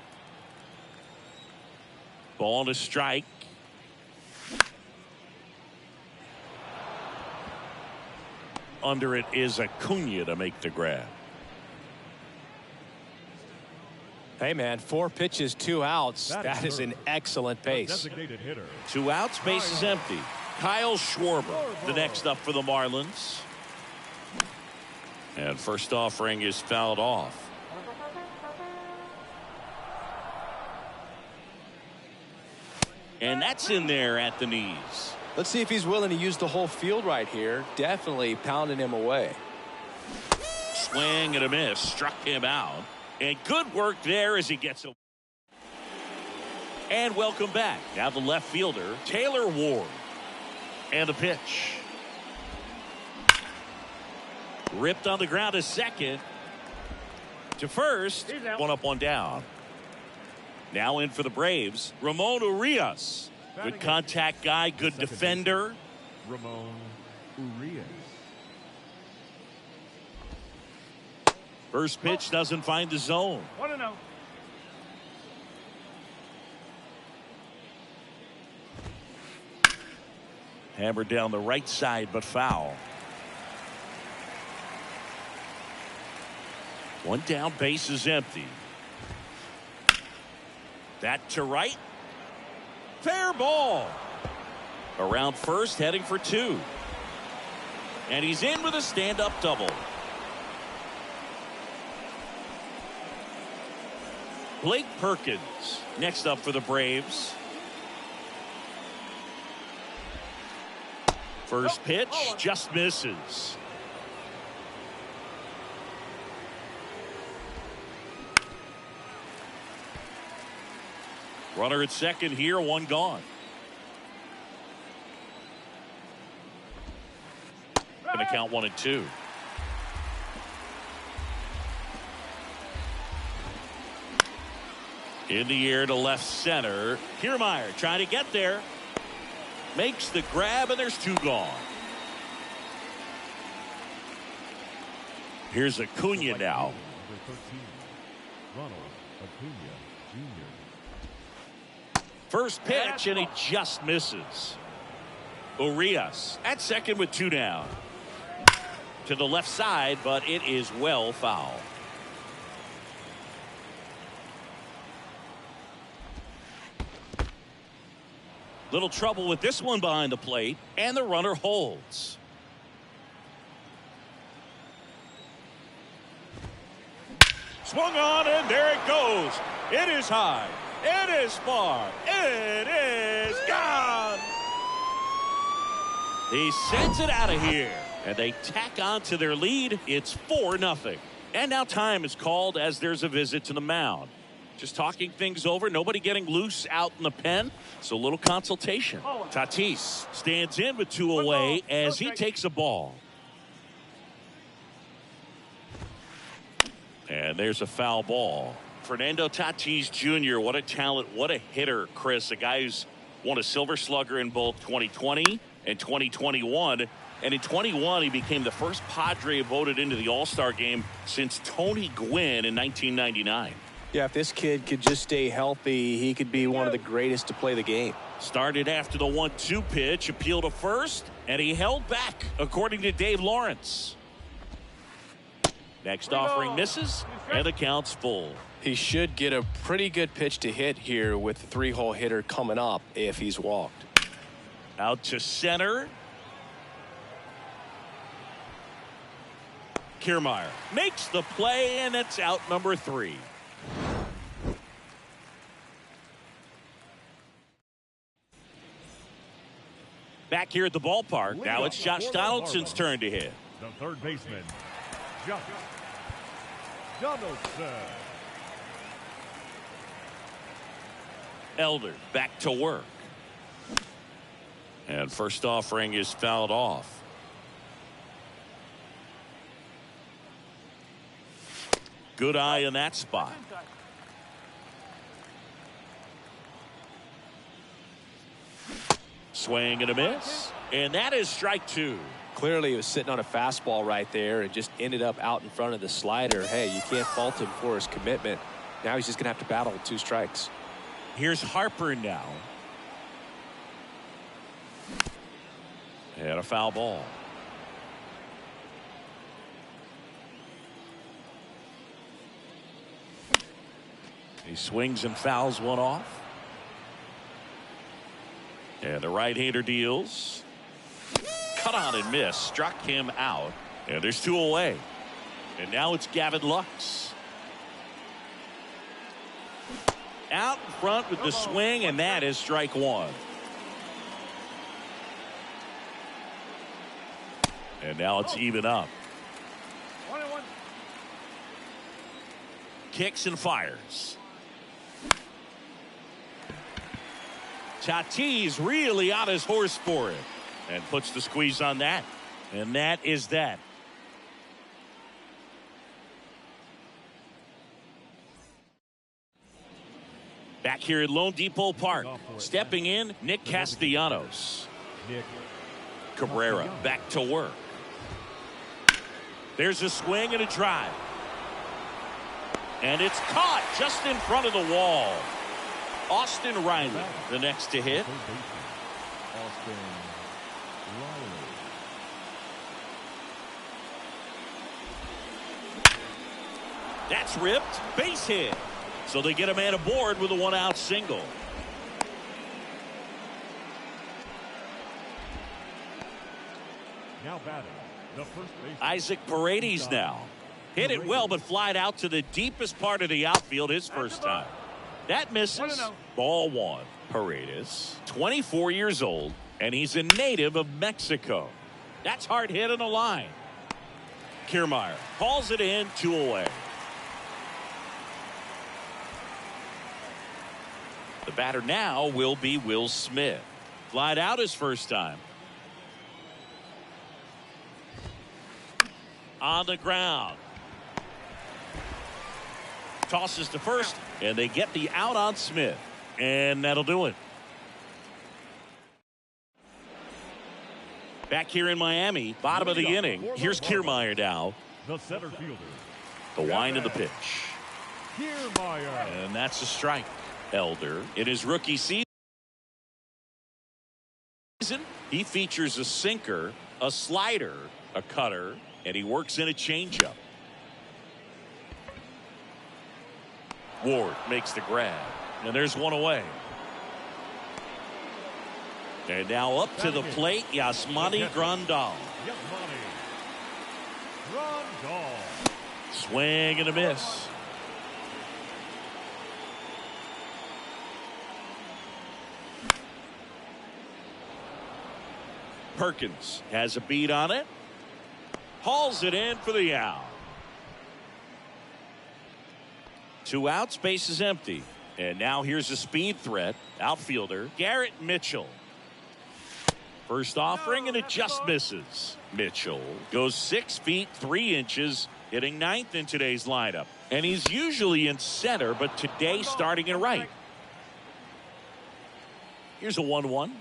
Ball to strike. Under it is Acuna to make the grab. Hey, man, 4 pitches, 2 outs. That is an excellent pace. Designated hitter. 2 outs, base is empty. Kyle Schwarber, the next up for the Marlins. And first offering is fouled off. And that's in there at the knees. Let's see if he's willing to use the whole field right here. Definitely pounding him away. Swing and a miss. Struck him out. And good work there as he gets away. And welcome back. Now the left fielder, Taylor Ward. And a pitch. Ripped on the ground to second. To first. 1 up, 1 down. Now in for the Braves, Ramon Urias. Good contact guy, good defender. Ramon Urias. First pitch doesn't find the zone. 1-0. Hammered down the right side, but foul. 1 down, base is empty. That to right. Fair ball. Around first, heading for 2. And he's in with a stand-up double. Blake Perkins next up for the Braves. First pitch just misses. Runner at second here, 1 gone. Gonna count 1 and 2. In the air to left center. Kiermaier trying to get there. Makes the grab, and there's 2 gone. Here's Acuna now. Number 13, Ronald Acuna Jr. First pitch, and he just misses. Urias at second with 2 down. To the left side, but it is well foul. Little trouble with this one behind the plate, and the runner holds. Swung on, and there it goes. It is high. It is far. It is gone. He sends it out of here, and they tack on to their lead. It's 4-0. And now time is called as there's a visit to the mound. Just talking things over. Nobody getting loose out in the pen. So a little consultation. Tatis stands in with 2 away as he takes a ball. And there's a foul ball. Fernando Tatis Jr., what a talent, what a hitter, Chris. A guy who's won a Silver Slugger in both 2020 and 2021. And in 21, he became the first Padre voted into the All-Star game since Tony Gwynn in 1999. Yeah, if this kid could just stay healthy, he could be one of the greatest to play the game. Started after the 1-2 pitch, appealed to first, and he held back, according to Dave Lawrence. Next offering misses, and the count's full. He should get a pretty good pitch to hit here with the 3-hole hitter coming up if he's walked. Out to center. Kiermaier makes the play, and it's out number 3. Back here at the ballpark, now it's Josh Donaldson's turn to hit. The third baseman, Josh Donaldson. Elder back to work. And first offering is fouled off. Good eye in that spot. Swing and a miss. And that is strike 2. Clearly he was sitting on a fastball right there and just ended up out in front of the slider. Hey, you can't fault him for his commitment. Now he's just going to have to battle with 2 strikes. Here's Harper now. And a foul ball. He swings and fouls one off. And the right-hander deals. Cut on and miss. Struck him out. And there's 2 away. And now it's Gavin Lux. Out in front with the swing, and that is strike 1. And now it's even up. 1-1. Kicks and fires. Tatis really on his horse for it. And puts the squeeze on that. And that is that. Back here at Lone Depot Park. Stepping in, Nick Castellanos. Cabrera back to work. There's a swing and a drive. And it's caught just in front of the wall. Austin Riley, the next to hit. Austin Riley. That's ripped. Base hit. So they get a man aboard with a 1-out single. Now batting, the first baseman, Isaac Paredes now. Hit it well, but flied out to the deepest part of the outfield his first time. That misses. Ball 1. Paredes, 24 years old, and he's a native of Mexico. That's hard hit on the line. Kiermaier hauls it in, 2 away. The batter now will be Will Smith. Flied out his first time. On the ground. Tosses to first, and they get the out on Smith. And that'll do it. Back here in Miami, bottom of the inning. Here's Kiermaier now. the center fielder. The wind of the pitch. Kiermaier. And that's a strike. Elder in his rookie season, he features a sinker, a slider, a cutter, and he works in a changeup. Ward makes the grab, and there's one away. And now up to the plate, Yasmani Grandal. Yasmani Grandal. Swing and a miss. Perkins has a beat on it. Hauls it in for the out. 2 outs, base is empty. And now here's a speed threat. Outfielder Garrett Mitchell. First offering, and it just misses. Mitchell goes 6 feet 3 inches, hitting 9th in today's lineup. And he's usually in center, but today starting in right. Here's a 1-1.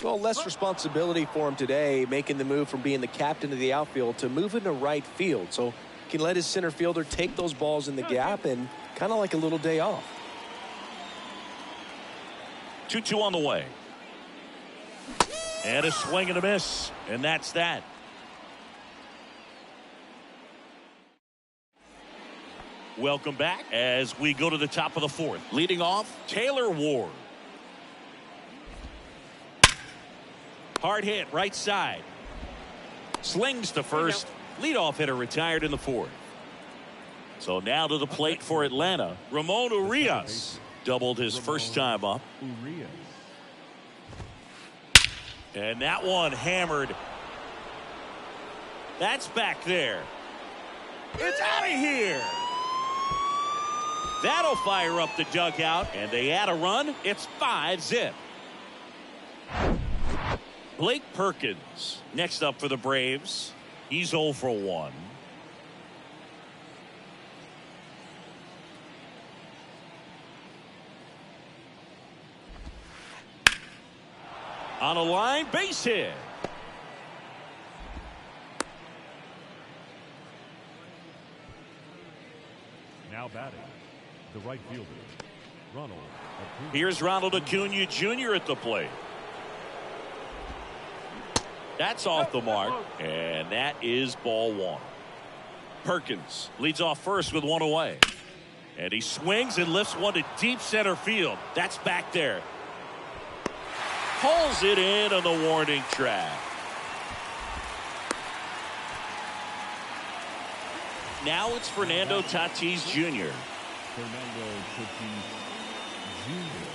Well, less responsibility for him today, making the move from being the captain of the outfield to moving to right field. So he can let his center fielder take those balls in the gap and kind of like a little day off. 2-2 on the way. And a swing and a miss. And that's that. Welcome back as we go to the top of the 4th. Leading off, Taylor Ward. Hard hit, right side. Slings to first. Leadoff hitter retired in the 4th. So now to the plate for Atlanta. Ramon Urias doubled his first time up. And that one hammered. That's back there. It's out of here. That'll fire up the dugout, and they add a run. It's 5-zip. Blake Perkins next up for the Braves. He's 0 for 1. On a line, base hit. Now batting, the right fielder, Ronald Acuna. Here's Ronald Acuna Jr. at the plate. That's off the mark, and that is ball 1. Perkins leads off first with 1 away. And he swings and lifts one to deep center field. That's back there. Pulls it in on the warning track. Now it's Fernando Tatis Jr. Fernando Tatis Jr.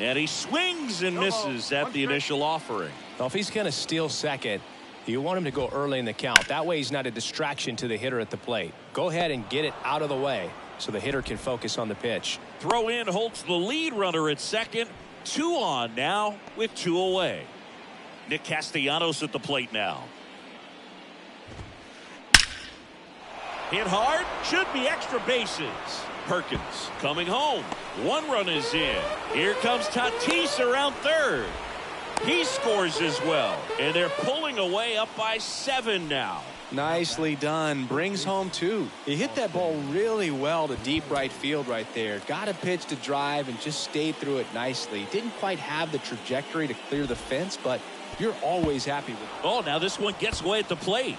And he swings and misses at the initial offering. Well, if he's going to steal second, you want him to go early in the count. That way he's not a distraction to the hitter at the plate. Go ahead and get it out of the way so the hitter can focus on the pitch. Throw in holds the lead runner at second. 2 on now with 2 away. Nick Castellanos at the plate now. Hit hard, should be extra bases. Perkins coming home. 1 run is in. Here comes Tatis around third. He scores as well. And they're pulling away up by 7 now. Nicely done. Brings home 2. He hit that ball really well to deep right field right there. Got a pitch to drive and just stayed through it nicely. Didn't quite have the trajectory to clear the fence, but you're always happy with it. Oh, now this one gets away at the plate.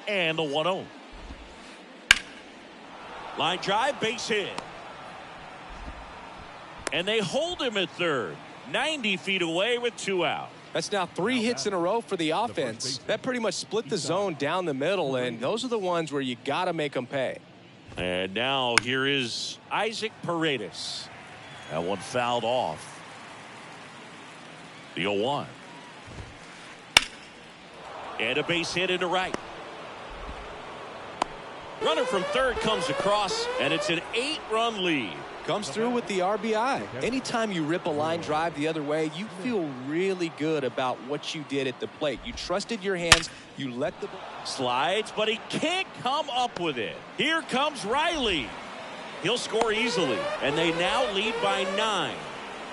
And the 1-0. Line drive, base hit. And they hold him at third. 90 feet away with 2 out. That's now 3 hits in a row for the offense. That pretty much split the zone down the middle, and those are the ones where you got to make them pay. And now here is Isaac Paredes. That one fouled off. The 0-1. And a base hit into right. Runner from third comes across, and it's an 8-run lead. Comes through with the RBI. Anytime you rip a line drive the other way, you feel really good about what you did at the plate. You trusted your hands. You let the slides, but he can't come up with it. Here comes Riley. He'll score easily, and they now lead by 9.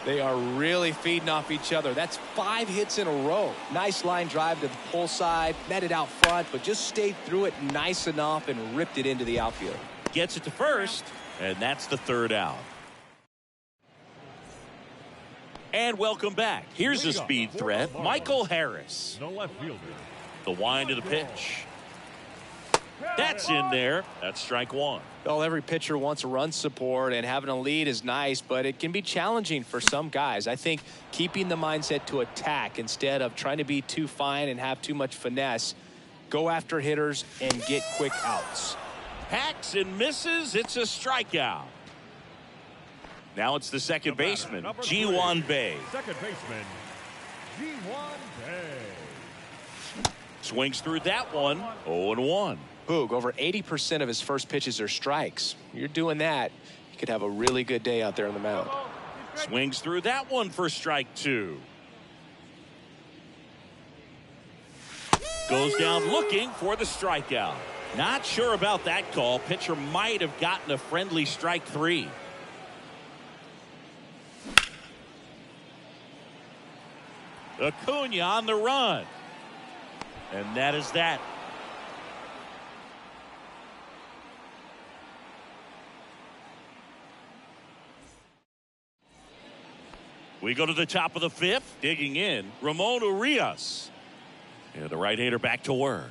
They are really feeding off each other. That's 5 hits in a row. Nice line drive to the pull side, met it out front, but just stayed through it nice enough and ripped it into the outfield. Gets it to first, and that's the 3rd out. And welcome back. Here's a speed threat, Michael Harris. The left fielder. The wind of the pitch. That's in there. That's strike 1. Well, every pitcher wants a run support, and having a lead is nice, but it can be challenging for some guys. I think keeping the mindset to attack instead of trying to be too fine and have too much finesse, go after hitters and get quick outs. Hacks and misses. It's a strikeout. Now it's the second The batter, baseman, number Ji-Hwan 3, Bae. Second baseman, Ji-Hwan Bae. Swings through that one. 0-1. Boog, over 80% of his first pitches are strikes. You're doing that, you could have a really good day out there on the mound. Swings through that one for strike 2. Goes down looking for the strikeout. Not sure about that call. Pitcher might have gotten a friendly strike 3. Acuna on the run. And that is that. We go to the top of the 5th. Digging in, Ramon Urias. And the right-hander back to work.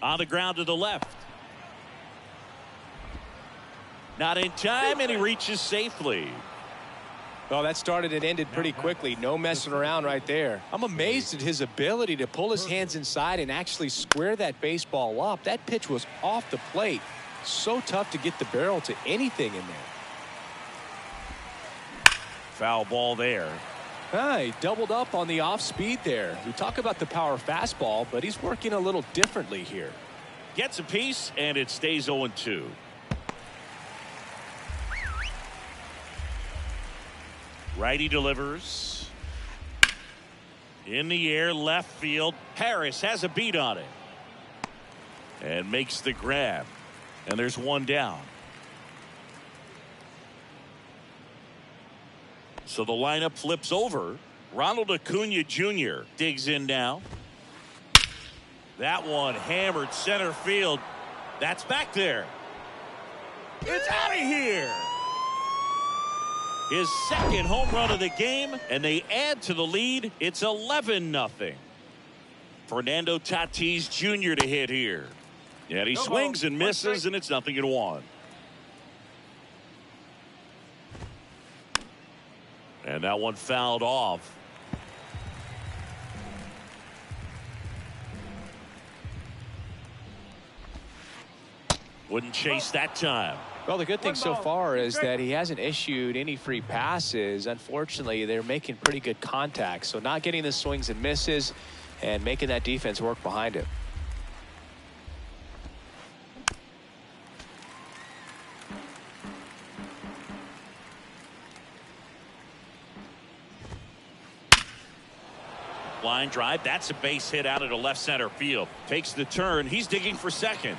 On the ground to the left. Not in time, and he reaches safely. Well, that started and ended pretty quickly. No messing around right there. I'm amazed at his ability to pull his hands inside and actually square that baseball up. That pitch was off the plate. So tough to get the barrel to anything in there. Foul ball there. He doubled up on the off speed there. We talk about the power fastball, but he's working a little differently here. Gets a piece, and it stays 0-2. Righty delivers. In the air, left field. Harris has a beat on it. And makes the grab. And there's one down. So the lineup flips over. Ronald Acuna Jr. digs in now. That one hammered center field. That's back there. It's out of here. His second home run of the game, and they add to the lead. It's 11-0. Fernando Tatis Jr. to hit here. And he swings and misses, and it's 0-1. And that one fouled off. Wouldn't chase that time. Well, the good thing so far is that he hasn't issued any free passes. Unfortunately, they're making pretty good contact. So not getting the swings and misses and making that defense work behind him. Line drive. That's a base hit out into left center field. Takes the turn. He's digging for second.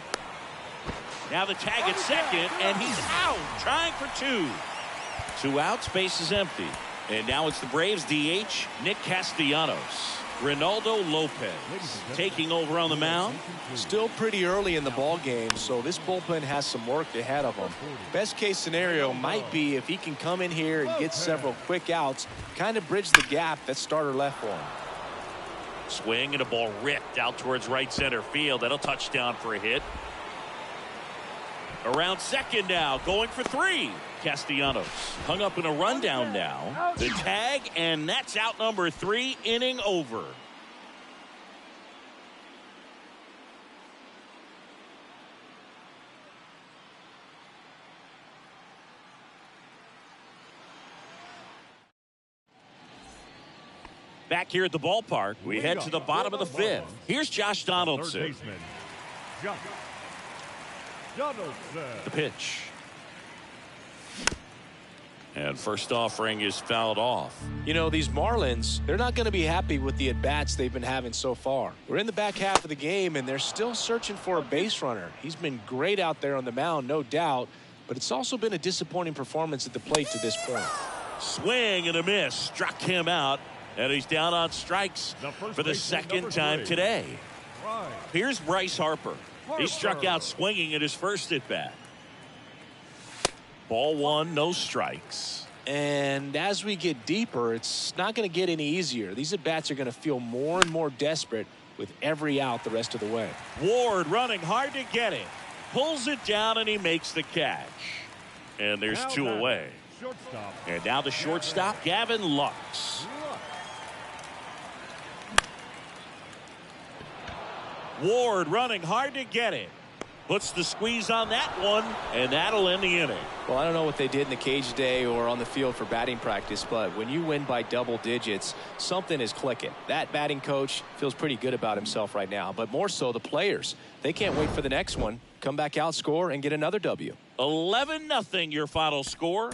Now the tag at second, and he's out. Trying for 2. 2 outs. Base is empty. And now it's the Braves DH, Nick Castellanos. Ronaldo Lopez taking over on the mound. Still pretty early in the ball game, so this bullpen has some work ahead of him. Best case scenario might be if he can come in here and get several quick outs, kind of bridge the gap that starter left for him. Swing and a ball ripped out towards right center field. That'll touchdown for a hit. Around second now, going for 3. Castellanos hung up in a rundown now. The tag, and that's out number 3, inning over. Back here at the ballpark, we head to the bottom of the 5th. Here's Josh Donaldson. Third baseman, Josh Donaldson. The pitch. And first offering is fouled off. You know, these Marlins, they're not going to be happy with the at-bats they've been having so far. We're in the back half of the game, and they're still searching for a base runner. He's been great out there on the mound, no doubt, but it's also been a disappointing performance at the plate to this point. Swing and a miss. Struck him out, and he's down on strikes for the second time today. Here's Bryce Harper. He struck out swinging at his first at-bat. Ball 1, no strikes. And as we get deeper, it's not going to get any easier. These at-bats are going to feel more and more desperate with every out the rest of the way. Ward running hard to get it. Pulls it down, and he makes the catch. And there's 2 away. Shortstop. And now the shortstop, Gavin Lux. Ward running hard to get it. puts the squeeze on that one, and that'll end the inning. Well, I don't know what they did in the cage today or on the field for batting practice, but when you win by double digits, something is clicking. That batting coach feels pretty good about himself right now, but more so the players. They can't wait for the next one. Come back out, score, and get another W. 11-0 your final score.